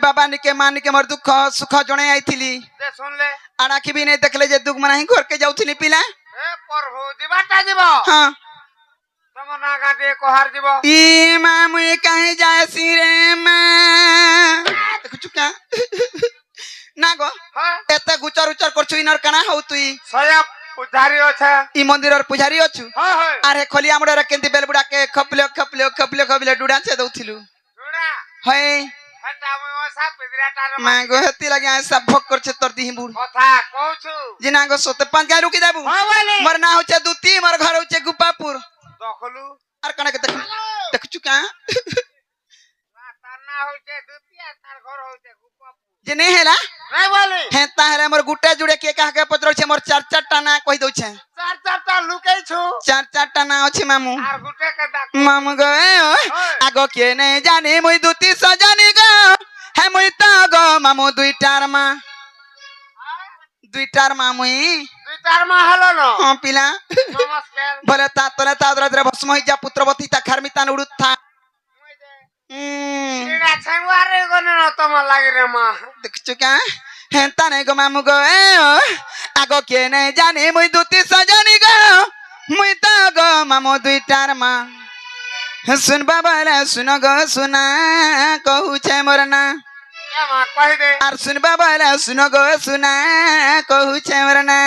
बाबा निके मान निके मोर दुख सुख जणे आइथिली दे सुन ले आड़ा की भी नहीं देखले जे दुख मना ही घर के जाउथिली पिला ए प्रभु जीवाटा जीव हां तम ना गाटे कोहार जीव ई मां मुई काहे जासी रे मां देखु चुका ना गो हां एते गुचर उचर करछु इनर काना हउ तुई सया पुजारी अछे ई मंदिर पुजारी अछु हां हां अरे खोली हमरे केंती बेलबुडा के खपले डुडा छे दउथिलु जुड़ा हय हटा मो ओसा पिदराटा रे मां गो हेती लगे सब भक करछे तोर दिही बुड़ कथा कहू जिना गो सोते पांच गाय रुकी देबू हां वाली मोर ना होचे दुती मोर घर होचे गुपापुर दखलु आर कना के देख चुका ताना होचे दुतिया तार घर होचे गुपापुर जे नहीं हेला नहीं वाली हे ताहरे मोर गुटे जुड़े के कहा के पत्र छे मोर चार चार टाना कहि दउ छे चार चार ता लुकै छु चार चार टाना अछि मामू आर गुटे के दाक मामू गए आगो के नहीं जाने मुई दुती सजनी गो हे मुई त गो मामू दुईटार मा मुई दुई चार मा हलो न हां पिला नमस्कार भले ता तने ता द्र भस्म होई जा पुत्रवती ता खरमिता उड़ुत था इडा छंगवारे गने न तम लागि रे मा देख चुका हेंता नहीं गो मामू गो आगो के नहीं जाने मुई दुती सजनी गो मुई त गो मामू दुईटार मा सुन बाबा रे सुन गो सुना कहू छे मोर ना क्या मा कहि दे आर सुन बाबा रे सुन गो सुना कहू छे मोर ना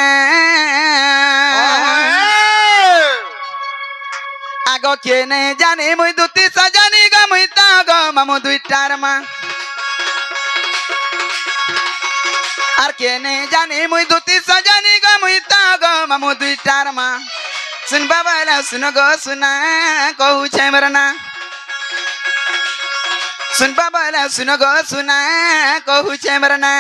आगो के नहीं जाने मुई दुती सजनी गो मुई त गो मामू दुईटार मा आर के नहीं जाने मुई दुती सजनी गो मुई त गो मामू दुईटार मा सुन बाबा रे सुन गो सुना कहू छे मोर ना सुन बाबा रे सुन गो सुना कहू छे मोर ना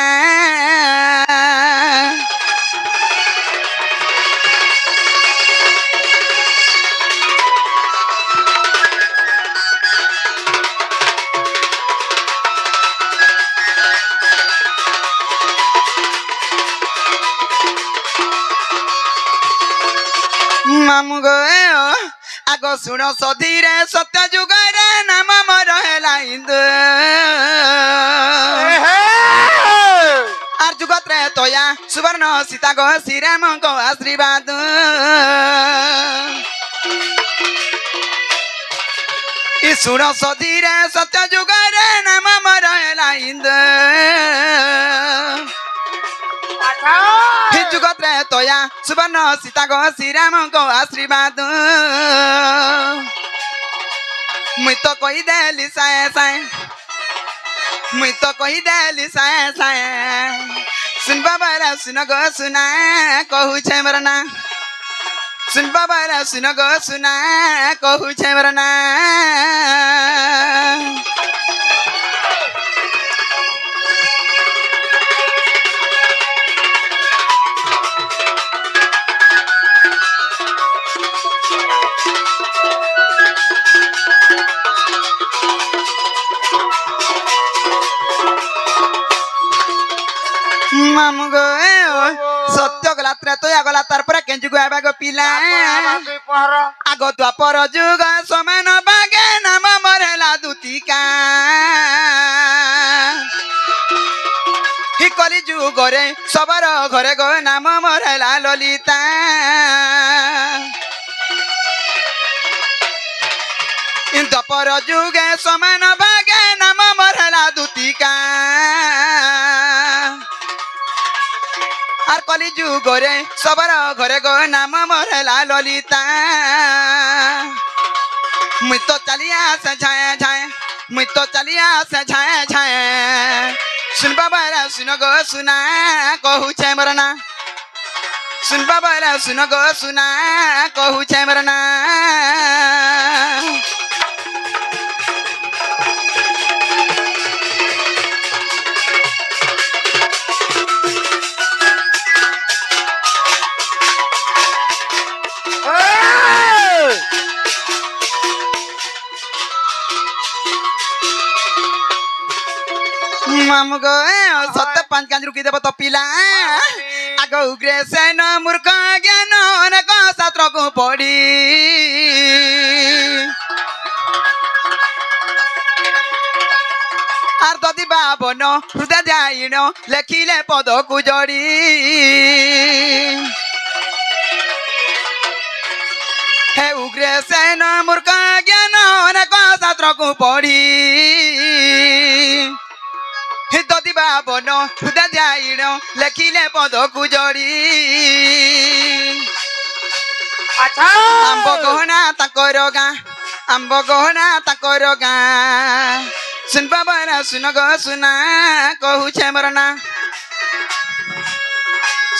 मामू गो आगो सुनो सधीरे सत्य जुग रे नाम मोर हेला इंदु आर जुगत रे तोया सुवर्ण सीता गो श्रीराम को आशीर्वाद ई सुनो सधीरे सत्य जुग रे नाम मोर हेला इंदु ही जुगत रे तोया सुवर्ण सीता गो श्रीराम को आशीर्वाद मुई तो कही देली साए साए मुई तो कही देली साए साए सुन बाबा रे सुन गो सुना कहू छे मोर ना सुन बाबा रे सुन गो सुना कहू छे मोर ना मामू गो सत्य गला तो गला तार पर केंजु गो आबा गो पिला आगो द्वापर जुग समान बागे नाम मरेला दुतिका ही कली जुग रे सबर घरे गो नाम मरेला ललिता द्वापर जुग समान बागे नाम मरेला दुतिका आर कली जुग रे सबर घरे गो नाम मरेला ललिता मुई तो चलिया से झाए झाए मुई तो चलिया से झाए झाए सुन बाबा रे सुन गो सुना कहू छे मोर ना सुन बाबा रे सुन गो सुना कहू छे मोर ना मामू गो सत्य पांच गांज रुकी देव तो पिला आगो उग्रे से न मूर्ख ज्ञान अनेक शास्त्र को पढ़ी আর যদি ভাবন হৃদয় যাইন লেখিলে পদকু জড়ি হে উগ্রেসেন মূর্খ জ্ঞান অনেক শাস্ত্রকু পড়ি যদি ভাবন হৃদয় যাইন লেখিলে পদকু জড়ি আচ্ছা আম্ব গহনা তাকর গাঁ আম্ব গহনা তাকর গাঁ শুনবা বরা শুন গো শুনা কহুছে মোর না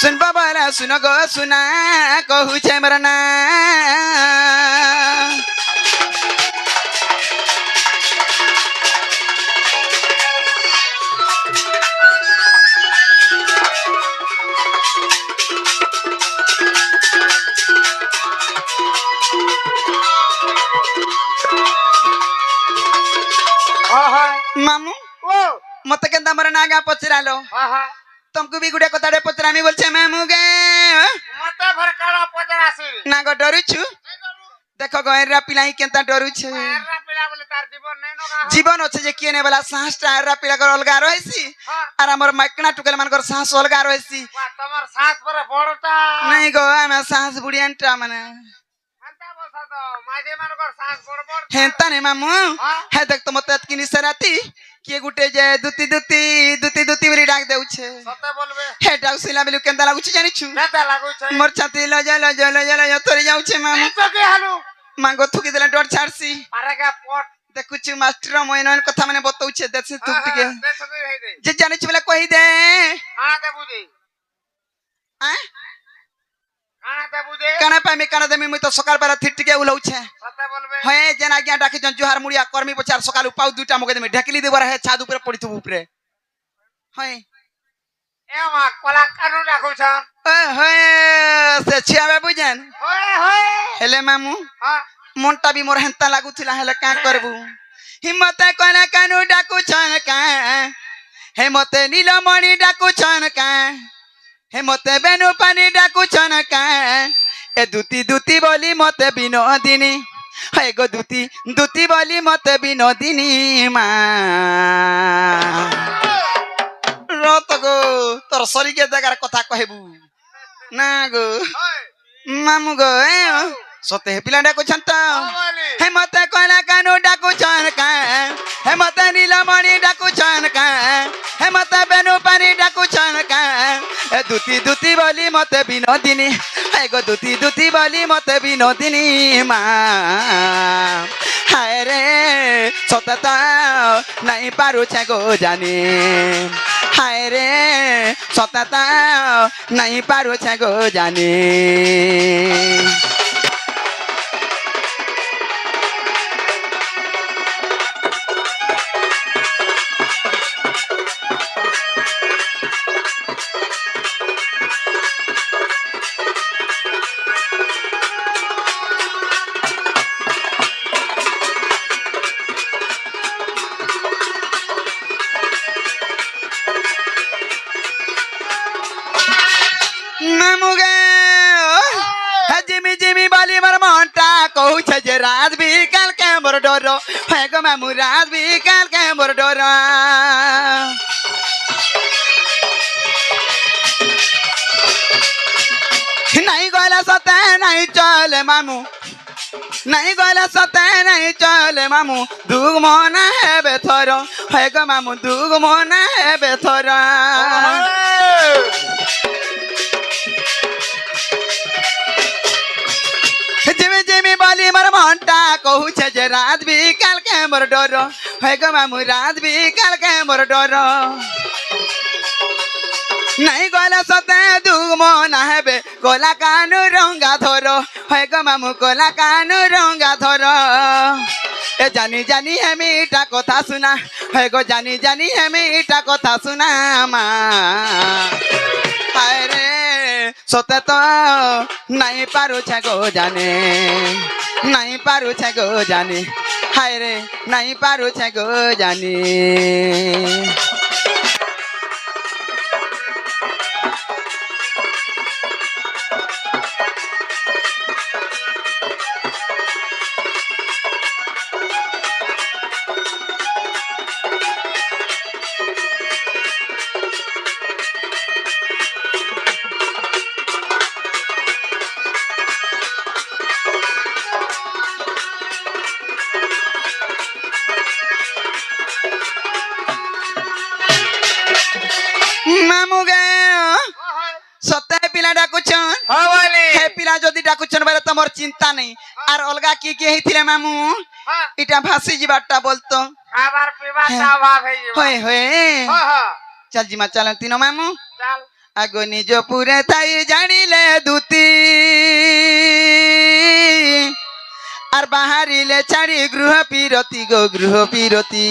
শুনবা বরা শুন গো শুনা কহুছে মোর না মামু ও মতে কেনতা মোর না গা পচরালো तुमको भी गुड़े कताड़े पचरामी बोलछे मामू गे মতে ভর কাড়া পচার আসি ना गो डरू छु देखो गएरा पिलाई केनता डरू छे এরা পিলা বলে তার জীবন নেই নগা जीवन अच्छे जे किने वाला सांस टारा पिला कर अलगा रहसी হ্যাঁ আর আমার মাইকনা টুকেল মানকর सांस अलगा रहसी বা তোমার শ্বাস পরে বড়টা नहीं गो আমি सांस बुढ़ियानटा माने হান্তা বসা তো মাঝে মানকর শ্বাস বড় বড় हेंता ने मामू হ্যাঁ हे देख तो मत किनी सराती किए गुटे जे दुती दुती दुती दुती बरी डाक देउछे সতে বলবে हे डाउसिला बेलु केनता लागुछे जानि छु নেতা লাগুছে मोर छाती लजा लजा लजा लजा तोरी जाउछे मामू তো কি হালু मांगो थुकी देला डर छाड़सी পারেগা পট देखुछु मास्टर मोयनन कथा माने बतौछे देसे तू टिके দেখ তো হেই দে जे जानि छु बेला कहि दे কানাতে বুঝি आ কানাতে বুঝে काना पामे काना देमी मुई तो सकाळ बेला थिट टिके उलौछे সতে বলবে होय जेना आज्ञा डाके जन जुहार मुड़िया कर्मी पचार सकाळ उपाउ दुटा मगे देमी ढेकली देबर है छाद ऊपर पड़ी तू ऊपरे होय এ মা কলা কানু রাখুছ होय से छियाबे बुझन হয় হয় हेले मामू হ্যাঁ मनटा भी मोर हेंता लागुथिला हेले का करबू हिम्मत कोना कानू डाकू छन का हे मते नीलमणि डाकू छन का हे मते बेनु पानी डाकू छन का ए दुती दुती बोली मते बिनोदिनी हे गो दुती दुती बोली मते बिनोदिनी मा रत गो तोर सरी के जगार कथा कहबू ना गो হয় मामू गो सते पिला डाकू छन त বলি हे मते कोना कानू डाकू छन का हे मते नीलमणि डाकू छन का हे मते बेनु पानी डाकू छन का ए दुती दुती बोली मते बिनोदिनी हे गो दुती दुती बोली मते बिनोदिनी मा हाय रे सतता नहीं पारू छे गो जानी हाय रे सतता नहीं पारू छे गो जानी मामुगे जिमी जिमी बाली मर मोंटा कहू छे जे रात भी काल के मोर डरो है गो मामू रात भी काल के मोर डरो नहीं गोला सते नहीं चले मामू नहीं गोला सते नहीं चले मामू दुग मोना है बेथरो है गो मामू दुग मोना है बेथरो जिमी जिमी बाली मर मोंटा कहू छे जे रात भी काल के मोर डरो है गो मामू रात भी काल के मोर डरो नहीं गोला सते दुग मोना हेबे गोला कानू रंगा धरो है गो मामू गोला कानू रंगा धरो ए जानी जानी है मीठा कथा सुना है गो जानी जानी है मीठा कथा सुना मा हाय रे सते तो नहीं पारू छे गो जाने नहीं पारू छे गो जाने हाय रे नहीं पारू छे गो जाने মামু গে হয় সতে পিলা ডাকুছন হ্যাঁ বলি হে পিলা যদি ডাকুছন বেলে তোমার চিন্তা নেই আর অলগা কি কি হইছিলে মামু হ্যাঁ এটা ভাসি যাবারটা বলতো খাবার পিবারটা অভাব হয়ে যাবে হয়ে হয়ে হ্যাঁ হ্যাঁ চল জিমা চল তিনো মামু চল আগ নিজ পুরে তাই জানিলে দুতি আর বাহারিলে ছাড়ি গৃহ পিরতি গো গৃহ পিরতি